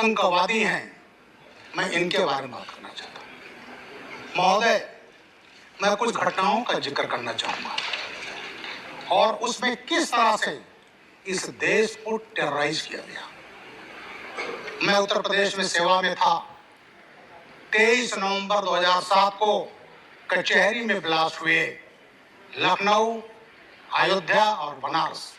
आतंकवादी हैं, मैं इनके बारे में बात करना चाहता हूं। महोदय, मैं कुछ घटनाओं का जिक्र करना चाहूंगा और उसमें किस तरह से इस देश को टेरराइज किया गया। मैं उत्तर प्रदेश में सेवा में था। 23 नवंबर 2007 को कचहरी में ब्लास्ट हुए। लखनऊ, अयोध्या और बनारस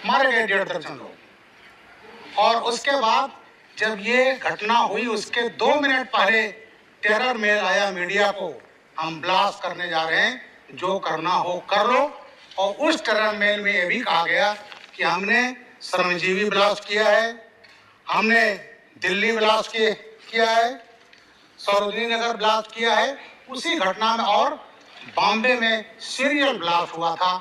मारे गए 1.5 दर्जन लोग। और उसके बाद जब ये घटना हुई उसके 2 मिनट पहले टेरर मेल आया मीडिया को, हम ब्लास्ट करने जा रहे हैं, जो करना हो कर लो। और उस टेरर मेल में ये भी कहा गया कि हमने श्रमजीवी ब्लास्ट किया है, हमने दिल्ली ब्लास्ट किया है, सरोजिनी नगर ब्लास्ट किया है। उसी घटना में और बॉम्बे में सीरियल ब्लास्ट हुआ था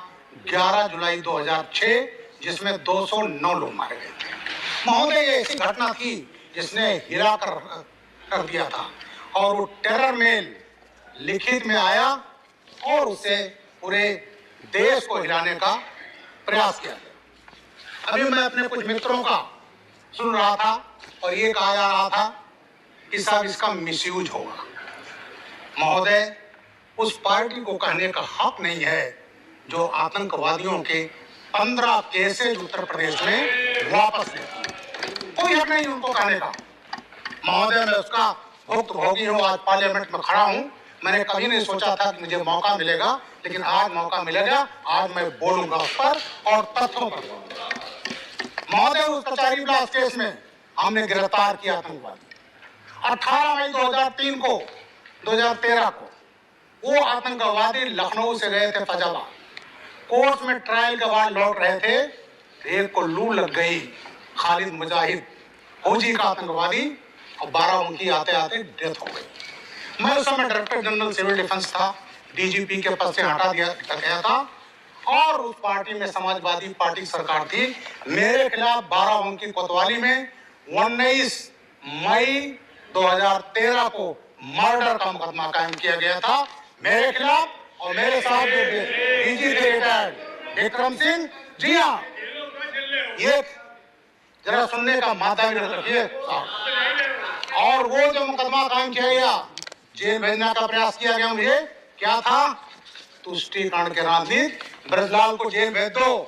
11 जुलाई 2006, जिसमें 209 लोग मारे गए थे। महोदय, ये ऐसी घटना थी जिसने हिला कर दिया था और वो टेरर मेल लिखित में आया और उसे पूरे देश को हिलाने का प्रयास किया गया। अभी मैं अपने कुछ मित्रों का सुन रहा था और ये कहा जा रहा था कि साहब इसका मिसयूज होगा। महोदय, उस पार्टी को कहने का हक नहीं है जो आतंकवादियों के 15 केसेज उत्तर प्रदेश में वापस लेती है। कोई हक नहीं उनको कहने का। महोदय, मैं उसका भुक्तभोगी हूँ। आज पार्लियामेंट में खड़ा हूँ। मैंने कभी नहीं सोचा था कि मुझे मौका मिलेगा, लेकिन आज मौका मिलेगा। आज मैं बोलूंगा उस पर और तथ्यों पर बोलूंगा। महोदय, उस कचहरी ब्लास्ट केस में हमने गिरफ्तार किया आतंकवादी। 18 मई 2013 को वो आतंकवादी लखनऊ से गए थे फैजाबाद। कोर्ट में ट्रायल के बाद लौट रहे थे, एक को लू लग गई। खालिद मुजाहिद फौजी का आतंकवादी, और बाराबंकी आते आते डेथ हो गई। मैं उस समय डायरेक्टर जनरल सिविल डिफेंस था, डीजीपी के पद से हटा दिया गया था और उस पार्टी में समाजवादी पार्टी सरकार थी। मेरे खिलाफ बाराबंकी कोतवाली में 19 मई 2013 को मर्डर का मुकदमा कायम किया गया था मेरे खिलाफ और मेरे साथ जो डीजी थे रिटायर्ड विक्रम सिंह। जी हाँ, ये जरा सुनने का माध्यम रखिए। और वो जो मुकदमा कायम किया गया, जेल भेजना का प्रयास किया गया मुझे, क्या था? तुष्टीकरण के राजनीति, ब्रजलाल को जेल भेज दो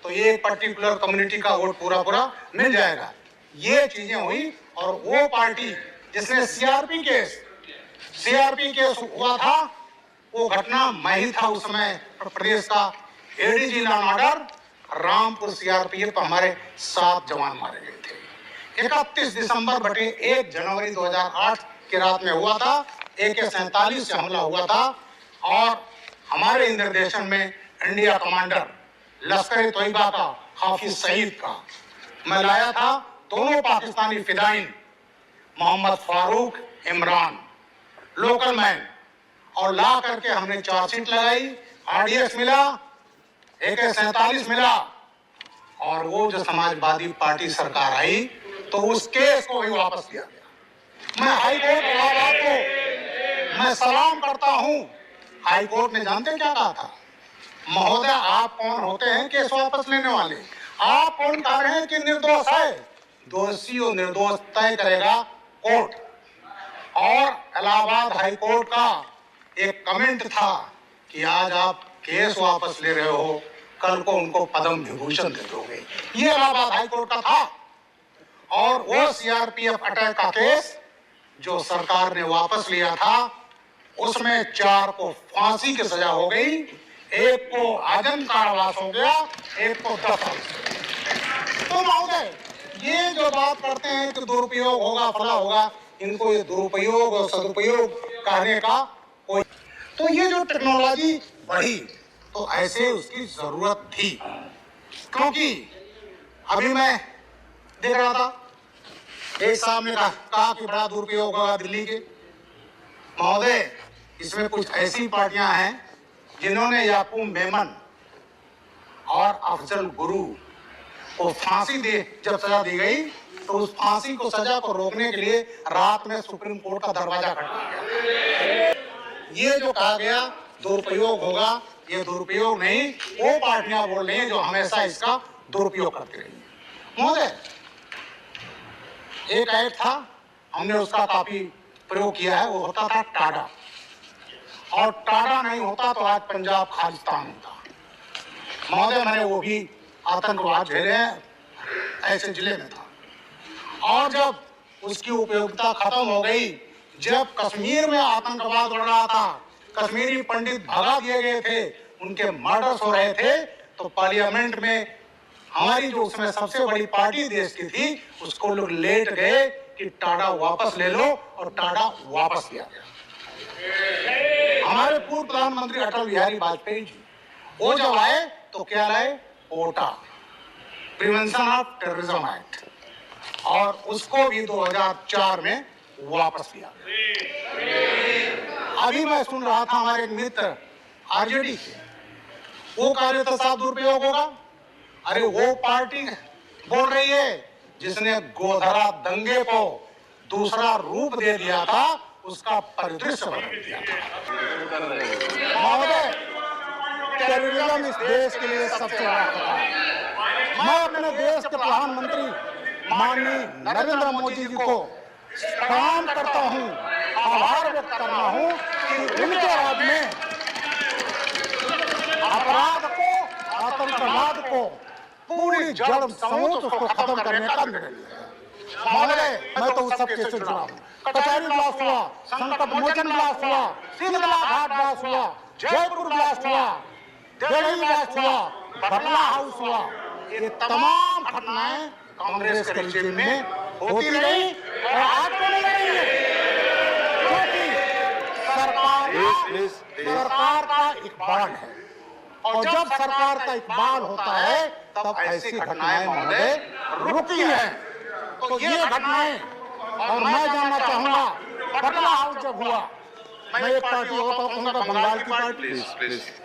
तो ये पर्टिकुलर कम्युनिटी का वोट पूरा मिल जाएगा। ये चीजें हुई और वो पार्टी जिसने सीआरपी केस हुआ था, वो घटना मैं ही था उस समय प्रदेश का ADG law and order. Rampur CRPF पर हमारे 7 जवान मारे गए थे। 31 दिसंबर बटे 1 जनवरी 2008 की रात में हुआ था। AK-47 से हमला हुआ था और हमारे निर्देशन में इंडिया कमांडर लश्कर तोयबा का हाफिज सईद का मैं लाया था। दोनों पाकिस्तानी फिदाइन मोहम्मद फारूक, इमरान लोकल मैन, और ला करके हमने चार्जशीट लगाई, RDX मिला, AK-47 मिला और वो जो समाजवादी पार्टी सरकार आई तो उस केस को भी वापस लिया गया। मैं हाईकोर्ट इलाहाबाद को मैं सलाम करता हूं। हाईकोर्ट ने जानते क्या कहा था? महोदय, आप कौन होते हैं केस वापस लेने वाले? आप कौन कह रहे हैं कि निर्दोष है? दोषी और निर्दोष तय करेगा कोर्ट। और इलाहाबाद हाईकोर्ट का एक कमेंट था कि आज आप केस वापस ले रहे हो, कल को उनको पद्म विभूषण दे दोगे। ये इलाहाबाद हाईकोर्ट का था। और वो सीआरपीएफ अटैक का केस जो सरकार ने वापस लिया था, उसमें 4 को फांसी की सजा हो गई, 1 को आजीवन कारावास हो गया, 1 को 10 साल। तो महोदय, ये जो बात करते हैं कि दुरुपयोग होगा, फला होगा, इनको ये दुरुपयोग और सदुपयोग कहने का कोई। तो ये जो टेक्नोलॉजी बढ़ी तो ऐसे उसकी जरूरत थी, क्योंकि अभी मैं देख रहा था एक साहब ने कहा कि बड़ा दुरुपयोग होगा दिल्ली के। महोदय, इसमें कुछ ऐसी पार्टियां हैं जिन्होंने याकूब मेमन और अफजल गुरु को फांसी दे जब सजा दी गई तो उस फांसी को सजा को रोकने के लिए रात में सुप्रीम कोर्ट का दरवाजा खटखटाया गया। ये जो कहा गया दुरुपयोग होगा, ये दुरुपयोग नहीं, वो पार्टियां बोल रही हैं जो हमेशा इसका दुरुपयोग करती रही। महोदय, एक एक्ट था, हमने उसका काफी प्रयोग किया है, वो होता था टाडा। और टाडा नहीं होता तो आज पंजाब खालिस्तान होता। महोदय, मैंने वो भी आतंकवाद झेले हैं, ऐसे जिले में था। और जब उसकी उपयोगिता खत्म हो गई, जब कश्मीर में आतंकवाद बढ़ रहा था, कश्मीरी पंडित भगा दिए गए थे, उनके मर्डर्स हो रहे थे, तो पार्लियामेंट में हमारी जो उसमें सबसे बड़ी पार्टी देश की थी, उसको लोग लेट गए कि टाडा वापस ले लो, और टाडा वापस लिया गया। हमारे पूर्व प्रधानमंत्री अटल बिहारी वाजपेयी जी, वो जब आए तो क्या लाए? ओटा, प्रिवेंशन ऑफ टेररिज्म एक्ट, और उसको भी 2004 में वापस लिया। अभी मैं सुन रहा था हमारे एक मित्र आरजेडी के, वो कह रहे थे साहब दुरुपयोग होगा। अरे वो पार्टी बोल रही है जिसने गोधरा दंगे को दूसरा रूप दे दिया था, उसका परिदृश्य बदल दिया था। महोदय, टेररिज्म इस देश के लिए सबसे बड़ा खतरा है। मैं अपने देश के प्रधानमंत्री माननीय नरेंद्र मोदी जी को प्रणाम करता हूं, आभार व्यक्त करना हूं कि उनके राज में अपराध को, आतंकवाद को पूरी जड़ समूत उसको खत्म करने का निर्णय लिया। महोदय, मैं तो उस सबके से जुड़ा हूं। कचहरी ब्लास्ट हुआ, संकट मोचन ब्लास्ट हुआ, शीतला घाट ब्लास्ट हुआ, जयपुर ब्लास्ट हुआ, दिल्ली ब्लास्ट हुआ, बटला हाउस हुआ, ये तमाम घटनाएं कांग्रेस के रिजीम में होती रही और आज तो नहीं रही है, क्योंकि सरकार का इकबाल है। और जब सरकार का इकबाल होता है तब ऐसी घटनाएं महोदय रुकती हैं। तो ये घटनाएं, और मैं जानना चाहूंगा, बटला हाउस जब हुआ, मैं एक पार्टी होता हूँ बंगाल की पार्टी,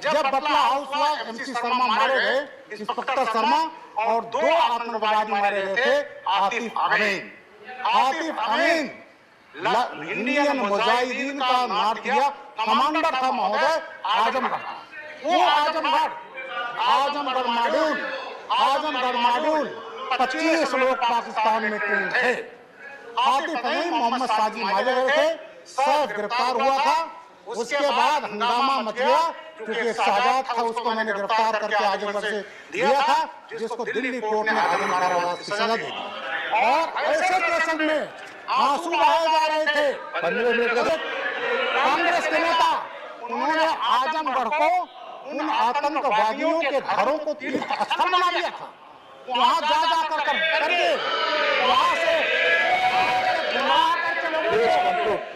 जब बटला हाउस हुआ, एमसी शर्मा मारे गए, इंस्पेक्टर शर्मा, और 2 आतंकवादी मारे गए थे, आतिफ अमीन। आतिफ अमीन इंडियन मुजाहिदीन का मार दिया कमांडर था महोदय, आजमगढ़। वो आजमगढ़ मॉड्यूल 25 लोग पाकिस्तान में ट्रेन थे। आतिफ अमीन मोहम्मद साजिद मारे गए थे, सैफ गिरफ्तार हुआ था। उसके बाद हंगामा मच गया, क्योंकि एक शहजाद था, उसको मैंने गिरफ्तार करके आजमगढ़ से दिया था, जिसको दिल्ली कोर्ट ने आजीवन कारावास की सजा दी। और ऐसे केस में आंसू बहाए जा रहे थे। कांग्रेस के नेता, उन्होंने आजमगढ़ को उन आतंकवादियों के घरों को तीर्थ स्थल बना दिया था। वहां जा करके वहां से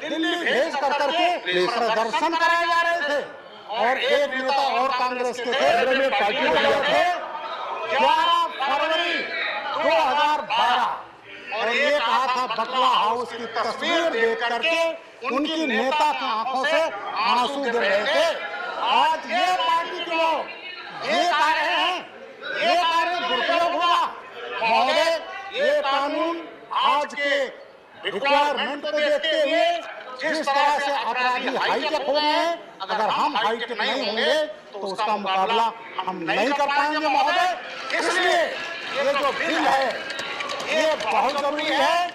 दिल्ली भेज करके प्रदर्शन कराए जा रहे थे। और एक नेता और कांग्रेस के थे, पार्टी थे 11 फरवरी 2012, और ये कहा था बटला हाउस की तस्वीर देख करके उनकी नेता की आंखों से आंसू गिर रहे थे। आज ये पार्टी के लोग ये कह रहे हैं, ये कह रहे दुरुपयोग होगा। महोदय, ये कानून आज के रिक्वायरमेंट को देखते हुए जिस तरह से अपराधी हाईटेक हो गए हैं, अगर हम हाईटेक नहीं होंगे तो उसका मुकाबला हम नहीं कर पाएंगे महोदय। इसलिए ये जो बिल है, ये बहुत जरूरी है।